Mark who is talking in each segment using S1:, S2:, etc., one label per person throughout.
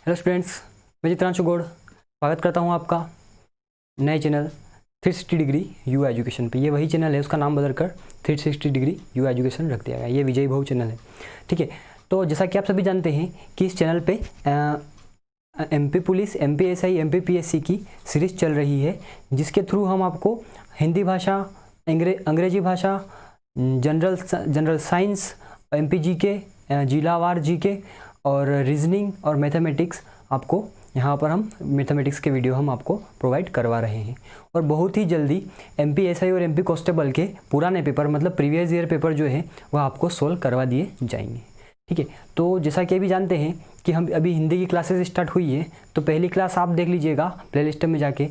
S1: Hello students, मैं चित्रांशु गौड़ स्वागत करता हूं आपका नए चैनल 360 डिग्री यू एजुकेशन पे। ये वही चैनल है, उसका नाम बदलकर 360 डिग्री यू एजुकेशन रख दिया गया। ये विजय भाऊ चैनल है, ठीक है। तो जैसा कि आप सभी जानते हैं कि इस चैनल पे MP police, MP SI, MP PSC की सीरीज़ चल रही है, जिसके थ्रू हम आपको हिंदी भाषा, अंग्रेजी भाषा, जनरल साइंस, एमपी जीके, जिलावार जीके और रीजनिंग और मैथमेटिक्स आपको यहाँ पर हम मैथमेटिक्स के वीडियो हम आपको प्रोवाइड करवा रहे हैं। और बहुत ही जल्दी एमपी एसआई और एमपी कांस्टेबल के पुराने पेपर मतलब प्रीवियस ईयर पेपर जो है वह आपको सोल्व करवा दिए जाएंगे, ठीक है। तो जैसा कि अभी जानते हैं कि हम अभी हिंदी की क्लासेस स्टार्ट हुई है, तो पहली क्लास आप देख लीजिएगा प्लेलिस्ट में जाके।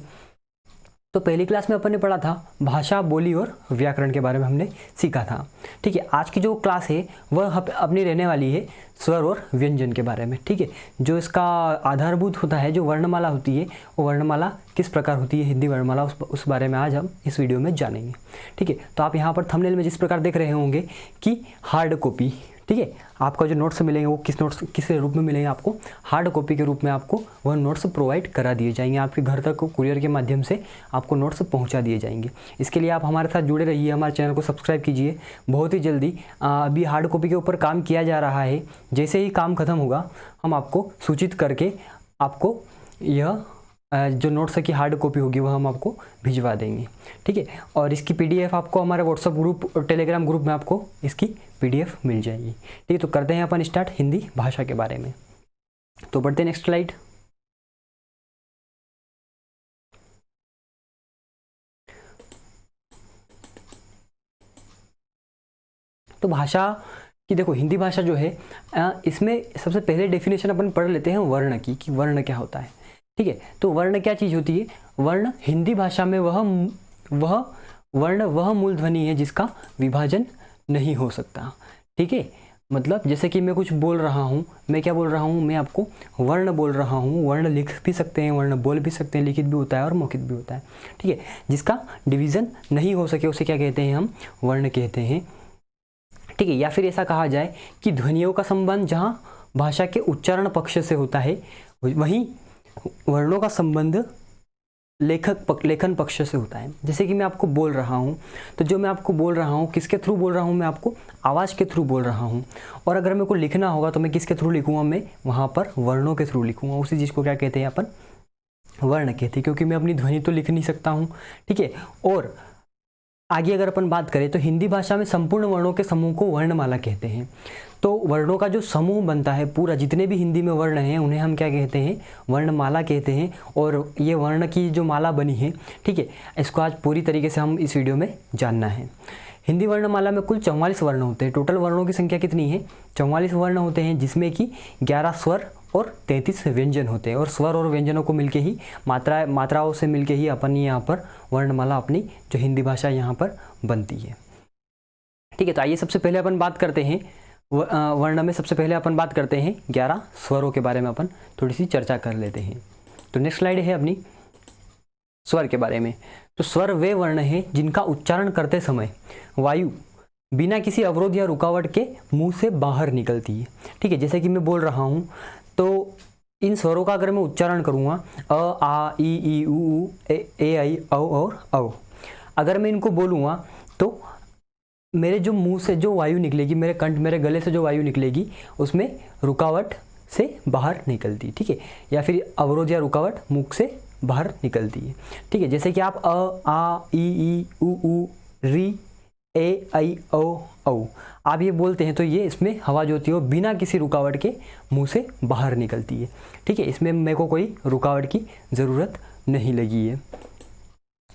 S1: तो पहली क्लास में अपन ने पढ़ा था भाषा, बोली और व्याकरण के बारे में हमने सीखा था, ठीक है। आज की जो क्लास है वह अपनी रहने वाली है स्वर और व्यंजन के बारे में, ठीक है। जो इसका आधारभूत होता है, जो वर्णमाला होती है, वो वर्णमाला किस प्रकार होती है, हिंदी वर्णमाला, उस बारे में आज हम इस वीडियो में जानेंगे, ठीक है। तो आप यहाँ पर थंबनेल में जिस प्रकार देख रहे होंगे कि हार्ड कॉपी, ठीक है, आपका जो नोट्स मिलेंगे वो किस रूप में मिलेंगे आपको, हार्ड कॉपी के रूप में आपको वह नोट्स प्रोवाइड करा दिए जाएंगे। आपके घर तक कुरियर के माध्यम से आपको नोट्स पहुंचा दिए जाएंगे। इसके लिए आप हमारे साथ जुड़े रहिए, हमारे चैनल को सब्सक्राइब कीजिए। बहुत ही जल्दी अभी हार्ड कॉपी के ऊपर काम किया जा रहा है। जैसे ही काम खत्म होगा हम आपको सूचित करके आपको यह जो नोट्स की हार्ड कॉपी होगी वह हम आपको भिजवा देंगे, ठीक है। और इसकी पीडीएफ आपको हमारे व्हाट्सएप ग्रुप और टेलीग्राम ग्रुप में आपको इसकी पीडीएफ मिल जाएगी, ठीक है। तो करते हैं अपन स्टार्ट हिंदी भाषा के बारे में। तो बढ़ते हैं नेक्स्ट स्लाइड। तो भाषा कि देखो, हिंदी भाषा जो है इसमें सबसे पहले डेफिनेशन अपन पढ़ लेते हैं वर्ण की, कि वर्ण क्या होता है, ठीक है। तो वर्ण क्या चीज़ होती है? वर्ण हिंदी भाषा में वह मूल ध्वनि है जिसका विभाजन नहीं हो सकता, ठीक है। मतलब जैसे कि मैं कुछ बोल रहा हूँ, मैं क्या बोल रहा हूँ, मैं आपको वर्ण बोल रहा हूँ। वर्ण लिख भी सकते हैं, वर्ण बोल भी सकते हैं, लिखित भी होता है और मौखिक भी होता है, ठीक है। जिसका डिवीज़न नहीं हो सके उसे क्या कहते हैं, हम वर्ण कहते हैं, ठीक है। या फिर ऐसा कहा जाए कि ध्वनियों का संबंध जहाँ भाषा के उच्चारण पक्ष से होता है, वहीं वर्णों का संबंध लेखन पक्ष से होता है। जैसे कि मैं आपको बोल रहा हूँ, तो जो मैं आपको बोल रहा हूँ किसके थ्रू बोल रहा हूँ, मैं आपको आवाज़ के थ्रू बोल रहा हूँ। और अगर मेरे को लिखना होगा तो मैं किसके थ्रू लिखूँगा, मैं वहाँ पर वर्णों के थ्रू लिखूँगा। उसी चीज़ को क्या कहते हैं अपन, वर्ण कहते हैं, क्योंकि मैं अपनी ध्वनि तो लिख नहीं सकता हूँ, ठीक है। और आगे अगर अपन बात करें तो हिंदी भाषा में संपूर्ण वर्णों के समूह को वर्णमाला कहते हैं। तो वर्णों का जो समूह बनता है पूरा, जितने भी हिंदी में वर्ण हैं उन्हें हम क्या कहते हैं, वर्णमाला कहते हैं। और ये वर्ण की जो माला बनी है, ठीक है, इसको आज पूरी तरीके से हम इस वीडियो में जानना है। हिंदी वर्णमाला में कुल 44 वर्ण होते हैं। टोटल वर्णों की संख्या कितनी है, 44 वर्ण होते हैं, जिसमें कि 11 स्वर और 33 व्यंजन होते हैं। और स्वर और व्यंजनों को मिलके ही मात्राओं से मिलके ही अपन यहाँ पर वर्णमाला अपनी जो हिंदी भाषा यहाँ पर बनती है, ठीक है। तो आइए सबसे पहले अपन बात करते हैं वर्ण में। सबसे पहले अपन बात करते हैं 11 स्वरों के बारे में, अपन थोड़ी सी चर्चा कर लेते हैं। तो नेक्स्ट स्लाइड है अपनी स्वर के बारे में। तो स्वर वे वर्ण हैं जिनका उच्चारण करते समय वायु बिना किसी अवरोध या रुकावट के मुंह से बाहर निकलती है, ठीक है। जैसे कि मैं बोल रहा हूँ तो इन स्वरों का अगर मैं उच्चारण करूँगा अ, आ, ई, उ, ए, आई, औ और औ, अगर मैं इनको बोलूँगा तो मेरे जो मुंह से जो वायु निकलेगी, मेरे गले से जो वायु निकलेगी उसमें रुकावट से बाहर निकलती, ठीक है। या फिर अवरोध या रुकावट मुख से बाहर निकलती है, ठीक है। जैसे कि आप अ, आ, ई, उ, री, ए, आई, औ आप ये बोलते हैं तो ये इसमें हवा जो होती है वो बिना किसी रुकावट के मुंह से बाहर निकलती है, ठीक है। इसमें मेरे को कोई रुकावट की ज़रूरत नहीं लगी है,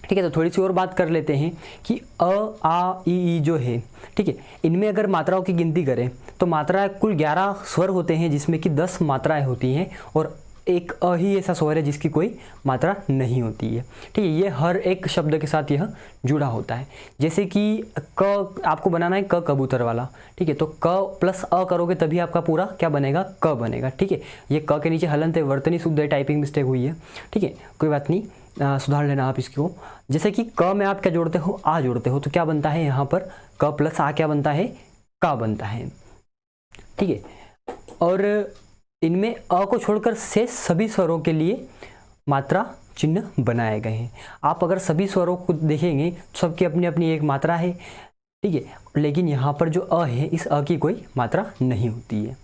S1: ठीक है। तो थोड़ी सी और बात कर लेते हैं कि अ, आ, ई जो है, ठीक है, इनमें अगर मात्राओं की गिनती करें तो मात्राएं कुल 11 स्वर होते हैं, जिसमें कि 10 मात्राएं होती हैं और एक अ ही ऐसा स्वर है जिसकी कोई मात्रा नहीं होती है, ठीक है। ये हर एक शब्द के साथ यह जुड़ा होता है। जैसे कि क आपको बनाना है क कबूतर वाला, ठीक है, तो क प्लस अ करोगे तभी आपका पूरा क्या बनेगा, क बनेगा, ठीक है। ये क के नीचे हलंत है, वर्तनी शुद्ध है, टाइपिंग मिस्टेक हुई है, ठीक है, कोई बात नहीं, सुधार लेना आप इसको। जैसे कि क में आप क्या जोड़ते हो, आ जोड़ते हो, तो क्या बनता है यहाँ पर क प्लस आ क्या बनता है, का बनता है, ठीक है। और इनमें अ को छोड़कर शेष सभी स्वरों के लिए मात्रा चिन्ह बनाए गए हैं। आप अगर सभी स्वरों को देखेंगे तो सबकी अपनी अपनी एक मात्रा है, ठीक है, लेकिन यहाँ पर जो अ है, इस अ की कोई मात्रा नहीं होती है।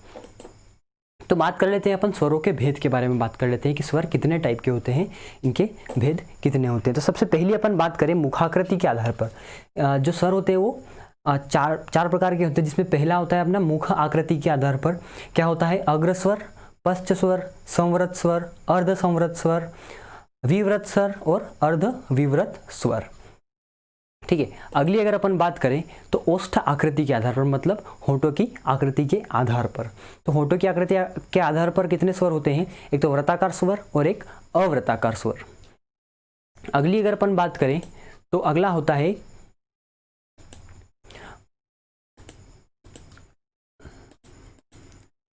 S1: तो बात कर लेते हैं अपन स्वरों के भेद के बारे में, बात कर लेते हैं कि स्वर कितने टाइप के होते हैं, इनके भेद कितने होते हैं। तो सबसे पहले अपन बात करें मुखाकृति के आधार पर, जो स्वर होते हैं वो चार प्रकार के होते हैं, जिसमें पहला होता है अपना मुख आकृति के आधार पर। क्या होता है? अग्र स्वर, पश्च स्वर, संवृत स्वर, अर्ध संवृत स्वर, विव्रत स्वर और अर्ध विव्रत स्वर। ठीक है, अगली अगर अपन बात करें तो ओष्ठ आकृति के आधार पर, मतलब होठों की आकृति के आधार पर। तो होठों की आकृति के आधार पर कितने स्वर होते हैं? एक तो वृत्ताकार स्वर और एक अवृत्ताकार स्वर। अगली अगर अपन बात करें तो अगला होता है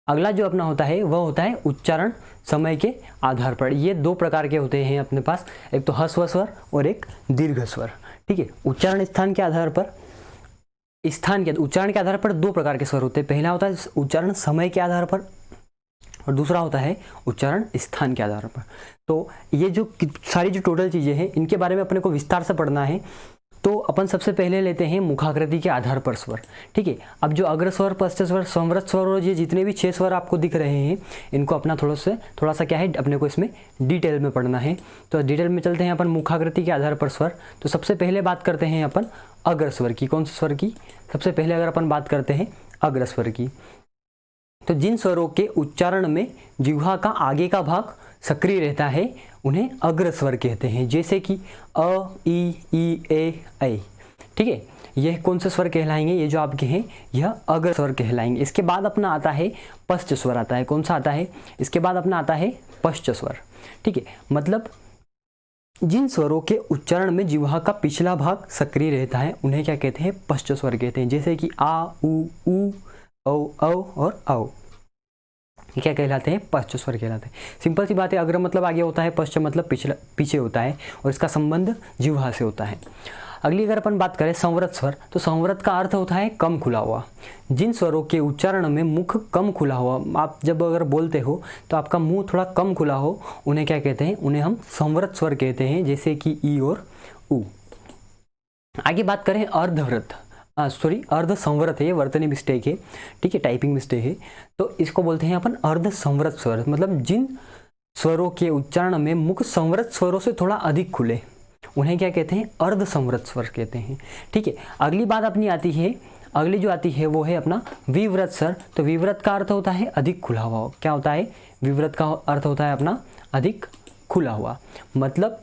S1: अगला जो अपना होता है वह होता है उच्चारण समय के आधार पर। ये दो प्रकार के होते हैं अपने पास, एक तो ह्रस्व स्वर और एक दीर्घ स्वर। ठीक है, उच्चारण स्थान के आधार पर, उच्चारण के आधार पर दो प्रकार के स्वर होते हैं। पहला होता है उच्चारण समय के आधार पर और दूसरा होता है उच्चारण स्थान के आधार पर। तो ये जो सारी जो टोटल चीजें हैं इनके बारे में अपने को विस्तार से पढ़ना है। तो अपन सबसे पहले लेते हैं मुखाकृति के आधार पर स्वर। ठीक है, अब जो अग्र स्वर, पश्च स्वर, संवृत स्वर और ये जितने भी 6 स्वर आपको दिख रहे हैं, इनको अपना थोड़ा सा क्या है, अपने को इसमें डिटेल में पढ़ना है। तो डिटेल में चलते हैं अपन मुखाकृति के आधार पर स्वर। तो सबसे पहले बात करते हैं अपन अग्र स्वर की। कौन से स्वर की? सबसे पहले अगर अपन बात करते हैं अग्र स्वर की, तो जिन स्वरों के उच्चारण में जिह्वा का आगे का भाग सक्रिय रहता है उन्हें अग्र स्वर कहते हैं, जैसे कि अ, ई, ए। ठीक है, यह कौन से स्वर कहलाएंगे? ये जो आपके हैं यह अग्र स्वर कहलाएंगे। इसके बाद अपना आता है पश्च स्वर आता है। कौन सा आता है? इसके बाद अपना आता है पश्च स्वर। ठीक है, मतलब जिन स्वरों के उच्चारण में जिह्वा का पिछला भाग सक्रिय रहता है उन्हें क्या कहते हैं? पश्च स्वर कहते हैं, जैसे कि आ, उ, औ और औ। ये क्या कहलाते हैं? पश्च स्वर कहलाते हैं। सिंपल सी बात है, अग्र मतलब आगे होता है, पश्च मतलब पीछे होता है और इसका संबंध जिह्वा से होता है। अगली अगर अपन बात करें संवृत स्वर, तो संवृत का अर्थ होता है कम खुला हुआ। जिन स्वरों के उच्चारण में मुख कम खुला हुआ, आप जब अगर बोलते हो तो आपका मुंह थोड़ा कम खुला हो, उन्हें क्या कहते हैं? उन्हें हम संवृत स्वर कहते हैं, जैसे कि ई और उ। आगे बात करें अर्ध संवृत है, ये वर्तनी मिस्टेक है, ठीक है, टाइपिंग मिस्टेक है। तो इसको बोलते हैं अपन अर्ध संवृत स्वर, मतलब जिन स्वरों के उच्चारण में मुख संवृत स्वरों से थोड़ा अधिक खुले उन्हें क्या कहते हैं? अर्ध संवृत स्वर कहते हैं। ठीक है, अगली बात अपनी आती है, अगली जो आती है वो है अपना विव्रत स्वर। तो विव्रत का अर्थ होता है अधिक खुला हुआ। क्या होता है? विव्रत का अर्थ होता है अपना अधिक खुला हुआ, मतलब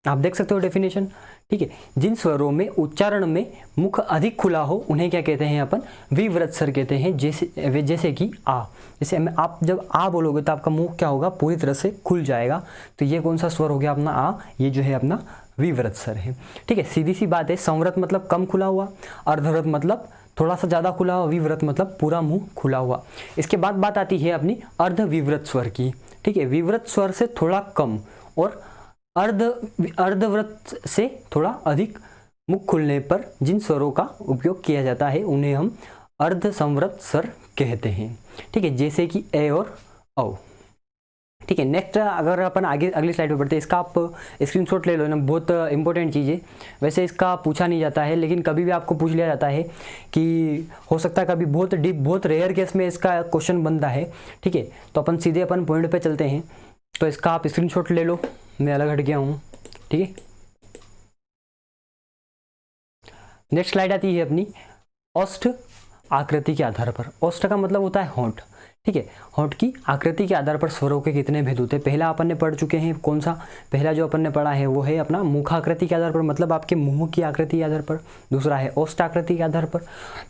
S1: आप देख सकते हो डेफिनेशन। ठीक है, जिन स्वरों में उच्चारण में मुख अधिक खुला हो उन्हें क्या कहते हैं? अपन विव्रत स्वर कहते हैं, जैसे कि आ। जैसे आप जब आ बोलोगे तो आपका मुंह क्या होगा? पूरी तरह से खुल जाएगा। तो ये कौन सा स्वर हो गया अपना? आ। ये जो है अपना विव्रत स्वर है। ठीक है, सीधी सी बात है, संवृत मतलब कम खुला हुआ, अर्धव्रत मतलब थोड़ा सा ज़्यादा खुला हुआ, विव्रत मतलब पूरा मुंह खुला हुआ। इसके बाद बात आती है अपनी अर्ध विव्रत स्वर की। ठीक है, विव्रत स्वर से थोड़ा कम और अर्धव्रत से थोड़ा अधिक मुख खुलने पर जिन स्वरों का उपयोग किया जाता है उन्हें हम अर्ध संवृत स्वर कहते हैं। ठीक है, जैसे कि ए और औ। ठीक है, नेक्स्ट अगर अपन आगे अगली स्लाइड पे बढ़ते हैं, इसका आप स्क्रीनशॉट ले लो ना, बहुत इंपॉर्टेंट चीज़ है। वैसे इसका पूछा नहीं जाता है, लेकिन कभी भी आपको पूछ लिया जाता है कि हो सकता है कभी बहुत डीप, बहुत रेयर केस में इसका क्वेश्चन बनता है। ठीक है, तो अपन सीधे अपन पॉइंट पे चलते हैं। तो इसका आप स्क्रीनशॉट ले लो, मैं अलग हट गया हूँ। ठीक है, नेक्स्ट स्लाइड आती है अपनी ओष्ठ आकृति के आधार पर। ओष्ठ का मतलब होता है होंठ। ठीक है, होंठ की आकृति के आधार पर स्वरों के कितने भेद होते हैं? पहला अपन ने पढ़ चुके हैं, कौन सा? पहला जो अपन ने पढ़ा है वो है अपना मुखाकृति के आधार पर, मतलब आपके मुंह की आकृति के आधार पर। दूसरा है ओष्ठ आकृति के आधार पर।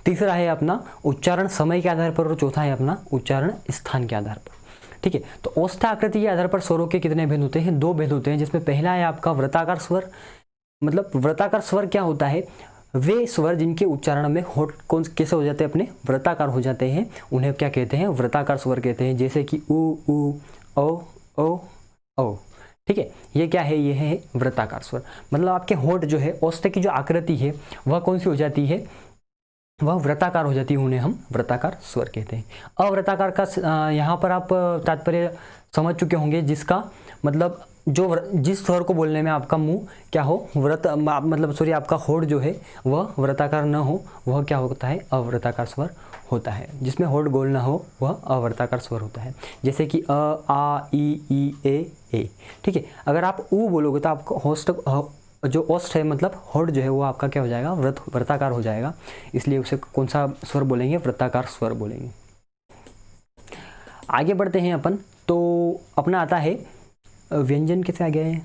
S1: तीसरा है अपना उच्चारण समय के आधार पर और चौथा है अपना उच्चारण स्थान के आधार पर। ठीक है, तो ओष्ठ आकृति के आधार पर स्वरों के कितने भेद होते हैं? 2 भेद होते हैं, जिसमें पहला है आपका वृत्ताकार स्वर। मतलब वृत्ताकार स्वर क्या होता है? वे स्वर जिनके उच्चारण में होठ कैसे हो जाते हैं? अपने वृत्ताकार हो जाते हैं, उन्हें क्या कहते हैं? वृत्ताकार स्वर कहते हैं, जैसे कि उ, ओ। ठीक है, ये क्या है? ये है वृत्ताकार स्वर। मतलब आपके होठ जो है, ओष्ठ की जो आकृति है वह कौन सी हो जाती है? वह वृत्ताकार हो जाती है, उन्हें हम वृत्ताकार स्वर कहते हैं। अवृत्ताकार का यहाँ पर आप तात्पर्य समझ चुके होंगे, जिसका मतलब जिस स्वर को बोलने में आपका मुंह क्या हो, मतलब सॉरी आपका होठ जो है वह वृत्ताकार न हो, वह क्या होता है, अवृत्ताकार स्वर होता है। जिसमें होठ गोल ना हो वह अवृत्ताकार स्वर होता है। जैसे कि अ, आ, ई, ए। ठीक है, अगर आप ऊ बोलोगे तो आपको जो ओष्ठ है मतलब होठ जो है वो आपका क्या हो जाएगा, वृत्ताकार हो जाएगा। इसलिए उसे कौन सा स्वर बोलेंगे, वृत्ताकार स्वर बोलेंगे। आगे बढ़ते हैं अपन, तो अपना आता है व्यंजन। कैसे आ गया है,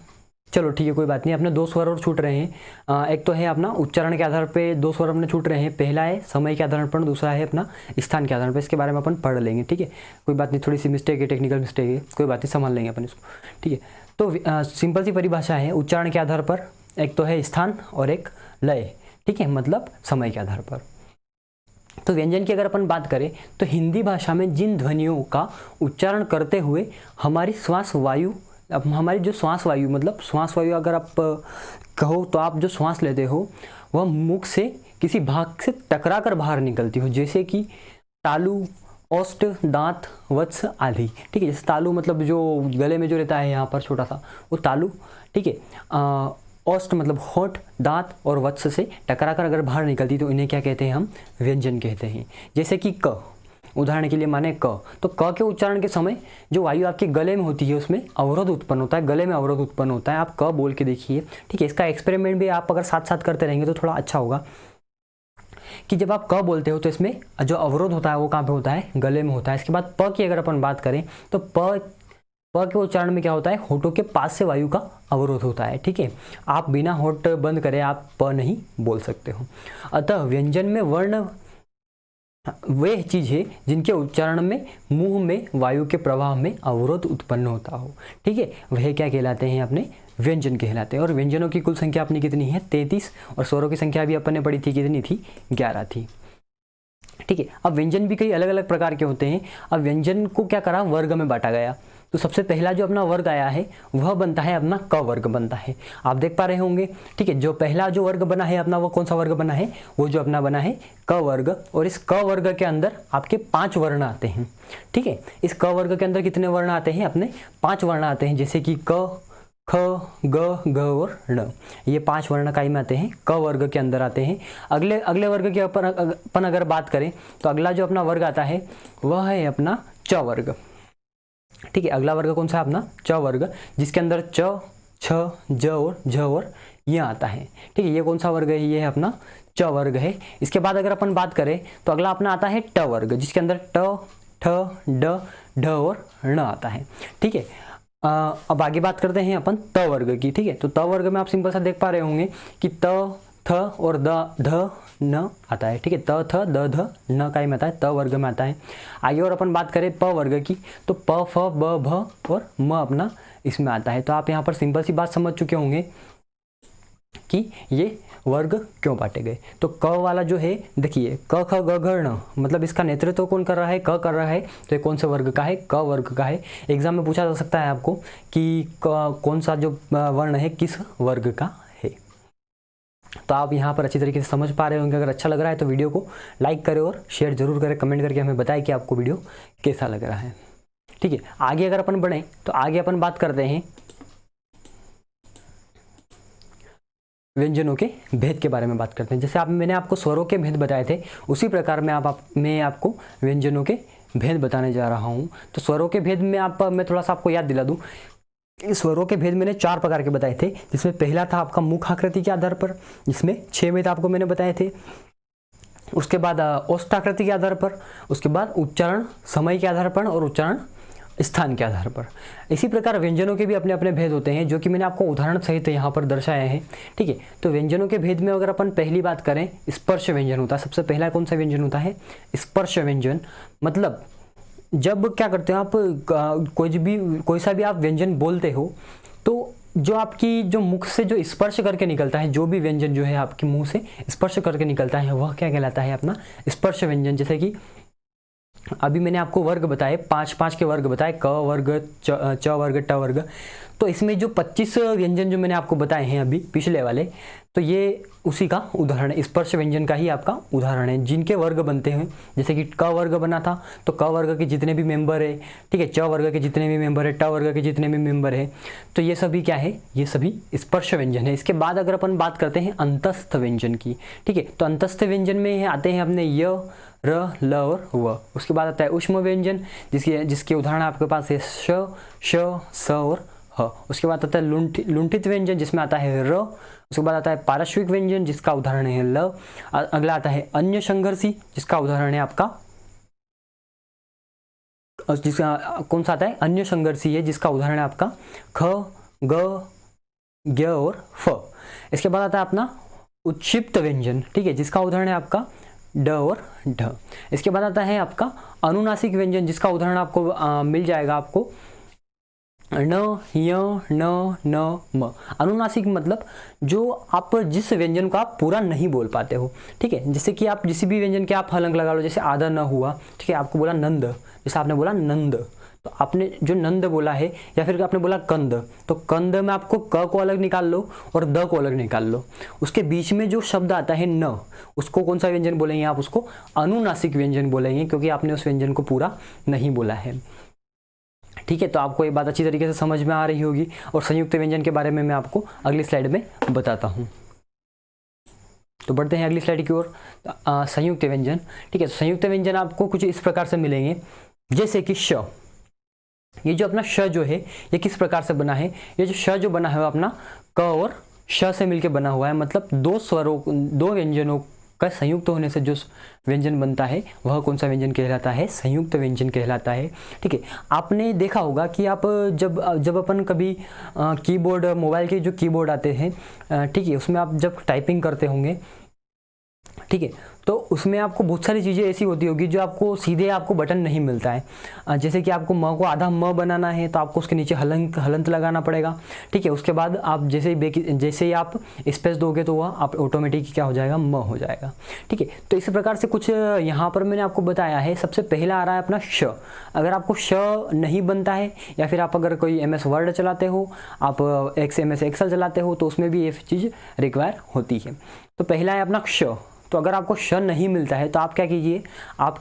S1: चलो ठीक है कोई बात नहीं। अपने दो स्वर और छूट रहे हैं। एक तो है अपना उच्चारण के आधार पे दो स्वर अपने छूट रहे हैं। पहला है समय के आधार पर, दूसरा है अपना स्थान के आधार पर। इसके बारे में अपन पढ़ लेंगे, ठीक है, कोई बात नहीं। थोड़ी सी मिस्टेक है, टेक्निकल मिस्टेक है, कोई बात नहीं, संभाल लेंगे अपन इसको, ठीक है। तो सिंपल सी परिभाषा है, उच्चारण के आधार पर एक तो है स्थान और एक लय, ठीक है, मतलब समय के आधार पर। तो व्यंजन की अगर अपन बात करें तो हिंदी भाषा में जिन ध्वनियों का उच्चारण करते हुए हमारी श्वास वायु, हमारी जो श्वास वायु मतलब श्वास वायु अगर आप कहो तो आप जो श्वास लेते हो वह मुख से किसी भाग से टकरा कर बाहर निकलती हो, जैसे कि तालु, ओष्ठ, दांत, वत्स आदि, ठीक है। जैसे तालु मतलब जो गले में जो रहता है यहाँ पर छोटा सा, वो तालु, ठीक है। ओष्ठ मतलब होठ, दांत और वत्स से टकरा कर अगर बाहर निकलती तो इन्हें क्या कहते हैं, हम व्यंजन कहते हैं। जैसे कि क, उदाहरण के लिए माने क, तो क के उच्चारण के समय जो वायु आपके गले में होती है उसमें अवरोध उत्पन्न होता है, गले में अवरोध उत्पन्न होता है। आप क बोल के देखिए, ठीक है। इसका एक्सपेरिमेंट भी आप अगर साथ साथ करते रहेंगे तो थोड़ा अच्छा होगा कि जब आप क बोलते हो तो इसमें जो अवरोध होता है वो कहाँ पे होता है, गले में होता है। इसके बाद प की अगर अपन बात करें तो प के उच्चारण में क्या होता है, होठों के पास से वायु का अवरोध होता है, ठीक है। आप बिना होठ बंद करे आप प नहीं बोल सकते हो। अतः व्यंजन में वर्ण वह चीज है जिनके उच्चारण में मुंह में वायु के प्रवाह में अवरोध उत्पन्न होता हो, ठीक है, वह क्या कहलाते हैं, अपने व्यंजन कहलाते हैं। और व्यंजनों की कुल संख्या अपनी कितनी है, 33, और स्वरों की संख्या भी अपन ने पढ़ी थी, कितनी थी, 11 थी, ठीक है। अब व्यंजन भी कई अलग अलग प्रकार के होते हैं। अब व्यंजन को क्या करा, वर्ग में बांटा गया। तो सबसे पहला जो अपना वर्ग आया है वह बनता है अपना क वर्ग बनता है, आप देख पा रहे होंगे, ठीक है। जो पहला जो वर्ग बना है अपना, वो कौन सा वर्ग बना है, वो जो अपना बना है क वर्ग। और इस क वर्ग के अंदर आपके 5 वर्ण आते हैं, ठीक है। इस क वर्ग के अंदर कितने वर्ण आते हैं, अपने 5 वर्ण आते हैं, जैसे कि क, ख, ग, घ और ण। ये 5 वर्ण काय में आते हैं, क वर्ग के अंदर आते हैं। अगले वर्ग की अपन अगर बात करें तो अगला जो अपना वर्ग आता है वह है अपना च वर्ग, ठीक है। अगला वर्ग कौन सा है, अपना च वर्ग, जिसके अंदर च, छ, ज और झ और ये आता है, ठीक है। ये कौन सा वर्ग है, ये है अपना च वर्ग है। इसके बाद अगर अपन बात करें तो अगला अपना आता है ट वर्ग, जिसके अंदर ट, ठ, ड, ढ और ण आता है, ठीक है। अब आगे बात करते हैं अपन त वर्ग की, ठीक है। तो त वर्ग में आप सिंपल सा देख पा रहे होंगे कि त, थ और द, ध, न आता है, ठीक है। त, थ, द, ध, न का में आता है, त वर्ग में आता है। आगे और अपन बात करें प वर्ग की तो प, फ, ब, भ और म अपना इसमें आता है। तो आप यहाँ पर सिंपल सी बात समझ चुके होंगे कि ये वर्ग क्यों बांटे गए। तो क वाला जो है देखिए, क, ख, ग, घ, ण, मतलब इसका नेतृत्व कौन कर रहा है, क कर रहा है, तो ये कौन से वर्ग का है, क वर्ग का है। एग्जाम में पूछा जा सकता है आपको कि कौन सा जो वर्ण है किस वर्ग का है। तो आप यहाँ पर अच्छी तरीके से समझ पा रहे होंगे। अगर अच्छा लग रहा है तो वीडियो को लाइक करें और शेयर जरूर करें, कमेंट करके हमें बताएं कि आपको वीडियो कैसा लग रहा है, ठीक है। आगे अगर अपन बढ़ें तो आगे अपन बात करते हैं व्यंजनों के भेद के बारे में बात करते हैं। जैसे मैंने आपको स्वरों के भेद बताए थे, उसी प्रकार मैं मैं आपको व्यंजनों के भेद बताने जा रहा हूँ। तो स्वरों के भेद में मैं थोड़ा सा आपको याद दिला दूँ, स्वरों के भेद मैंने 4 प्रकार के बताए थे, जिसमें पहला था आपका मुख आकृति के आधार पर, जिसमें 6 भेद आपको मैंने बताए थे। उसके बाद ओष्ठाकृति के आधार पर, उसके बाद उच्चारण समय के आधार पर और उच्चारण स्थान के आधार पर। इसी प्रकार व्यंजनों के भी अपने अपने भेद होते हैं, जो कि मैंने आपको उदाहरण सहित यहाँ पर दर्शाए हैं, ठीक है। तो व्यंजनों के भेद में अगर अपन पहली बात करें, स्पर्श व्यंजन होता है। सबसे पहला कौन सा व्यंजन होता है, स्पर्श व्यंजन। मतलब जब क्या करते हो आप, कोई सा भी आप व्यंजन बोलते हो तो जो आपकी जो मुख से जो स्पर्श करके निकलता है, जो भी व्यंजन जो है आपके मुंह से स्पर्श करके निकलता है, वह क्या कहलाता है, अपना स्पर्श व्यंजन। जैसे कि अभी मैंने आपको वर्ग बताए, 5 के वर्ग बताए, क वर्ग, च वर्ग, ट वर्ग। तो इसमें जो 25 व्यंजन जो मैंने आपको बताए हैं अभी पिछले वाले, तो ये उसी का उदाहरण है, स्पर्श व्यंजन का ही आपका उदाहरण है, जिनके वर्ग बनते हैं। जैसे कि क वर्ग बना था, तो क वर्ग के जितने भी मेंबर है, ठीक है, च वर्ग के जितने भी मेंबर है, ट वर्ग के जितने भी मेंबर है, तो ये सभी क्या है, ये सभी स्पर्श व्यंजन है। इसके बाद अगर अपन बात करते हैं अंतस्थ व्यंजन की, ठीक है, तो अंतस्थ व्यंजन में आते हैं अपने य, र, ल और व। उसके बाद आता है ऊष्म व्यंजन, जिसके उदाहरण आपके पास है श, श, स और ह। उसके बाद आता है लुंठित व्यंजन, जिसमें आता है र। उसके बाद आता है पारश्विक व्यंजन, जिसका उदाहरण है ल। अगला आता है अन्य संघर्षी, जिसका उदाहरण है आपका, जिसका कौन सा आता है, अन्य संघर्षी है, जिसका उदाहरण है आपका ख, ग, ज्ञ और फ। इसके बाद आता है अपना उत्क्षिप्त व्यंजन, ठीक है, जिसका उदाहरण है आपका ड और ढ। इसके बाद आता है आपका अनुनासिक व्यंजन, जिसका उदाहरण आपको मिल जाएगा आपको न, य, न, न, म। अनुनासिक मतलब जो आप जिस व्यंजन को आप पूरा नहीं बोल पाते हो, ठीक है, जैसे कि आप किसी भी व्यंजन के आप हलंग लगा लो, जैसे आधा न हुआ, ठीक है, आपको बोला नंद, जैसे आपने बोला नंद, तो आपने जो नंद बोला है, या फिर आपने बोला कंद, तो कंद में आपको क को अलग निकाल लो और द को अलग निकाल लो। उसके बीच में जो शब्द आता है न, उसको कौन सा व्यंजन बोलेंगे आप, उसको अनुनासिक व्यंजन बोलेंगे, क्योंकि आपने उस व्यंजन को पूरा नहीं बोला है, ठीक है। तो आपको ये बात अच्छी तरीके से समझ में आ रही होगी, और संयुक्त व्यंजन के बारे में मैं आपको अगली स्लाइड में बताता हूँ। तो बढ़ते हैं अगली स्लाइड की ओर। संयुक्त व्यंजन, ठीक है, तो संयुक्त व्यंजन आपको कुछ इस प्रकार से मिलेंगे, जैसे कि श। ये जो अपना श जो है, ये किस प्रकार से बना है, ये जो श जो बना है वो अपना क और श से मिलकर बना हुआ है, मतलब दो स्वरों, दो व्यंजनों का संयुक्त होने से जो व्यंजन बनता है वह कौन सा व्यंजन कहलाता है, संयुक्त व्यंजन कहलाता है, ठीक है। आपने देखा होगा कि आप जब अपन कभी कीबोर्ड, मोबाइल के जो कीबोर्ड आते हैं, ठीक है, उसमें आप जब टाइपिंग करते होंगे, ठीक है, तो उसमें आपको बहुत सारी चीज़ें ऐसी होती होगी जो आपको सीधे आपको बटन नहीं मिलता है। जैसे कि आपको म को आधा म बनाना है, तो आपको उसके नीचे हलंत लगाना पड़ेगा, ठीक है। उसके बाद आप जैसे ही आप स्पेस दोगे तो वह आप ऑटोमेटिक क्या हो जाएगा, म हो जाएगा, ठीक है। तो इसी प्रकार से कुछ यहाँ पर मैंने आपको बताया है। सबसे पहला आ रहा है अपना श। अगर आपको श नहीं बनता है, या फिर आप अगर कोई MS वर्ड चलाते हो, आप MS एक्सेल चलाते हो, तो उसमें भी ये चीज़ रिक्वायर होती है। तो पहला है अपना श। तो अगर आपको ष नहीं मिलता है तो आप क्या कीजिए, आप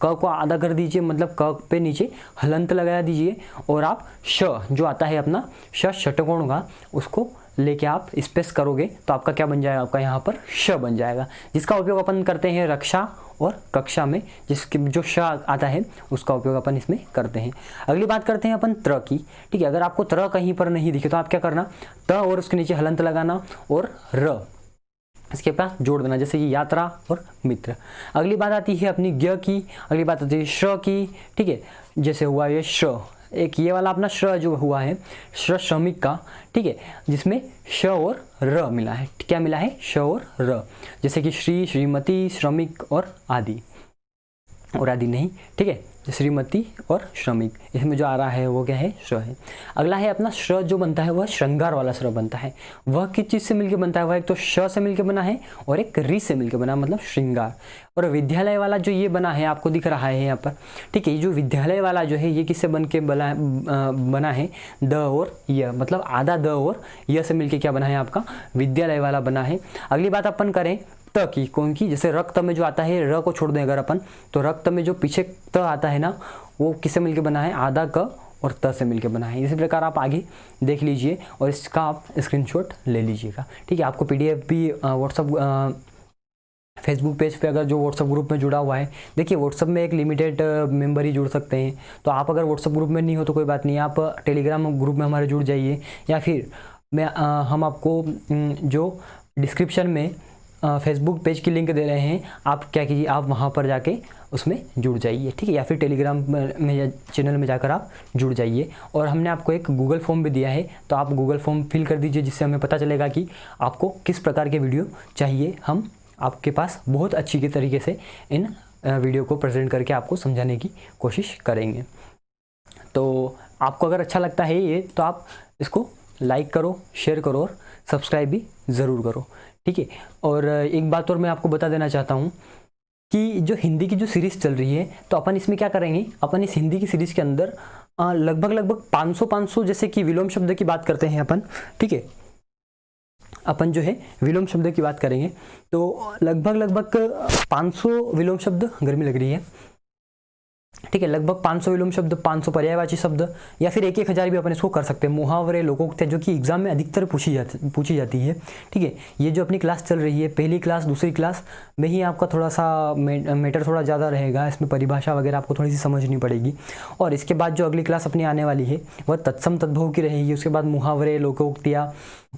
S1: क को आधा कर दीजिए, मतलब क पे नीचे हलंत लगा दीजिए, और आप श जो आता है अपना षटकोण का, उसको लेके आप स्पेस करोगे तो आपका क्या बन जाएगा, आपका यहाँ पर श बन जाएगा, जिसका उपयोग अपन करते हैं रक्षा और कक्षा में, जिसके जो श आता है उसका उपयोग अपन इसमें करते हैं। अगली बात करते हैं अपन त्र की, ठीक है। अगर आपको त्र कहीं पर नहीं दिखे तो आप क्या करना, त और उसके नीचे हलंत लगाना और र इसके पास जोड़ देना, जैसे कि यात्रा और मित्र। अगली बात आती है अपनी ज्ञ की, अगली बात आती है श्र की, ठीक है। जैसे हुआ ये श्र, एक ये वाला अपना श्र जो हुआ है, श्रमिक का, ठीक है, जिसमें श और र मिला है। क्या मिला है, श और र, जैसे कि श्री, श्रीमती, श्रमिक और आदि नहीं, ठीक है, श्रीमती और श्रमिक, इसमें जो आ रहा है वो क्या है, श्र है। अगला है अपना श्र जो बनता है वह श्रृंगार वाला श्र बनता है। वह किस चीज़ से मिलकर बनता है, वह एक तो श से मिलकर बना है और एक री से मिलकर बना, मतलब श्रृंगार। और विद्यालय वाला जो ये बना है, आपको दिख रहा है यहाँ पर, ठीक है, ये जो विद्यालय वाला जो है ये किससे बन के बना है, द और य, मतलब आधा द और य से मिलकर क्या बना है, आपका विद्यालय वाला बना है। अगली बात अपन करें त की, कौन की, जैसे रक्त में जो आता है, र को छोड़ दें अगर अपन, तो रक्त में जो पीछे त आता है ना, वो किससे मिलके बना है, आधा क और त से मिलके बना है। इसी प्रकार आप आगे देख लीजिए और इसका आप स्क्रीनशॉट ले लीजिएगा, ठीक है। आपको PDF भी व्हाट्सअप फेसबुक पेज पे, अगर जो व्हाट्सअप ग्रुप में जुड़ा हुआ है, देखिए व्हाट्सअप में एक लिमिटेड मेंबर ही जुड़ सकते हैं, तो आप अगर व्हाट्सअप ग्रुप में नहीं हो तो कोई बात नहीं, आप टेलीग्राम ग्रुप में हमारे जुड़ जाइए, या फिर हम आपको जो डिस्क्रिप्शन में फेसबुक पेज की लिंक दे रहे हैं, आप क्या कीजिए, आप वहाँ पर जाके उसमें जुड़ जाइए, ठीक है, या फिर टेलीग्राम में या चैनल में जाकर आप जुड़ जाइए। और हमने आपको एक गूगल फॉर्म भी दिया है, तो आप गूगल फॉर्म फिल कर दीजिए, जिससे हमें पता चलेगा कि आपको किस प्रकार के वीडियो चाहिए। हम आपके पास बहुत अच्छी के तरीके से इन वीडियो को प्रेजेंट करके आपको समझाने की कोशिश करेंगे। तो आपको अगर अच्छा लगता है ये, तो आप इसको लाइक करो, शेयर करो और सब्सक्राइब भी ज़रूर करो, ठीक है। और एक बात और मैं आपको बता देना चाहता हूँ कि जो हिंदी की जो सीरीज़ चल रही है, तो अपन इसमें क्या करेंगे, अपन इस हिंदी की सीरीज़ के अंदर लगभग 500 जैसे कि विलोम शब्द की बात करते हैं अपन, ठीक है, अपन जो है विलोम शब्द की बात करेंगे तो लगभग 500 विलोम शब्द, गर्मी लग रही है, ठीक है, लगभग 500 विलोम शब्द, 500 पर्यायवाची शब्द या फिर 1,000 भी अपन इसको कर सकते हैं। मुहावरे, लोकोक्तियाँ जो कि एग्जाम में अधिकतर पूछी जाती है, ठीक है। ये जो अपनी क्लास चल रही है, पहली क्लास दूसरी क्लास में ही आपका थोड़ा सा मैटर थोड़ा ज़्यादा रहेगा, इसमें परिभाषा वगैरह आपको थोड़ी सी समझनी पड़ेगी। और इसके बाद जो अगली क्लास अपनी आने वाली है वह तत्सम तद्भव की रहेगी। उसके बाद मुहावरे, लोकोक्तियाँ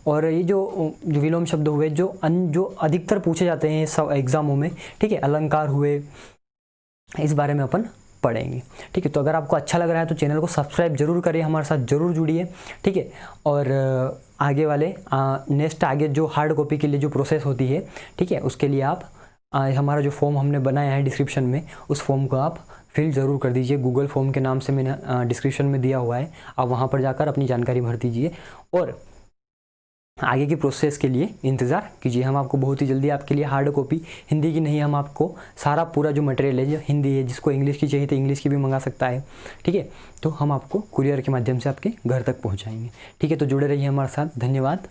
S1: और ये जो विलोम शब्द हुए जो अधिकतर पूछे जाते हैं सब एग्जामों में, ठीक है, अलंकार हुए, इस बारे में अपन पढ़ेंगे, ठीक है। तो अगर आपको अच्छा लग रहा है तो चैनल को सब्सक्राइब जरूर करिए, हमारे साथ जरूर जुड़िए, ठीक है। और आगे वाले नेक्स्ट आगे जो हार्ड कॉपी के लिए जो प्रोसेस होती है, ठीक है, उसके लिए आप हमारा जो फॉर्म हमने बनाया है डिस्क्रिप्शन में, उस फॉर्म को आप फिल ज़रूर कर दीजिए। गूगल फॉर्म के नाम से मैंने डिस्क्रिप्शन में दिया हुआ है, आप वहाँ पर जाकर अपनी जानकारी भर दीजिए और आगे की प्रोसेस के लिए इंतज़ार कीजिए। हम आपको बहुत ही जल्दी आपके लिए हार्ड कॉपी, हिंदी की नहीं, हम आपको सारा पूरा जो मटेरियल है, जो हिंदी है, जिसको इंग्लिश की चाहिए तो इंग्लिश की भी मंगा सकता है, ठीक है। तो हम आपको कुरियर के माध्यम से आपके घर तक पहुंचाएंगे, ठीक है। तो जुड़े रहिए हमारे साथ, धन्यवाद।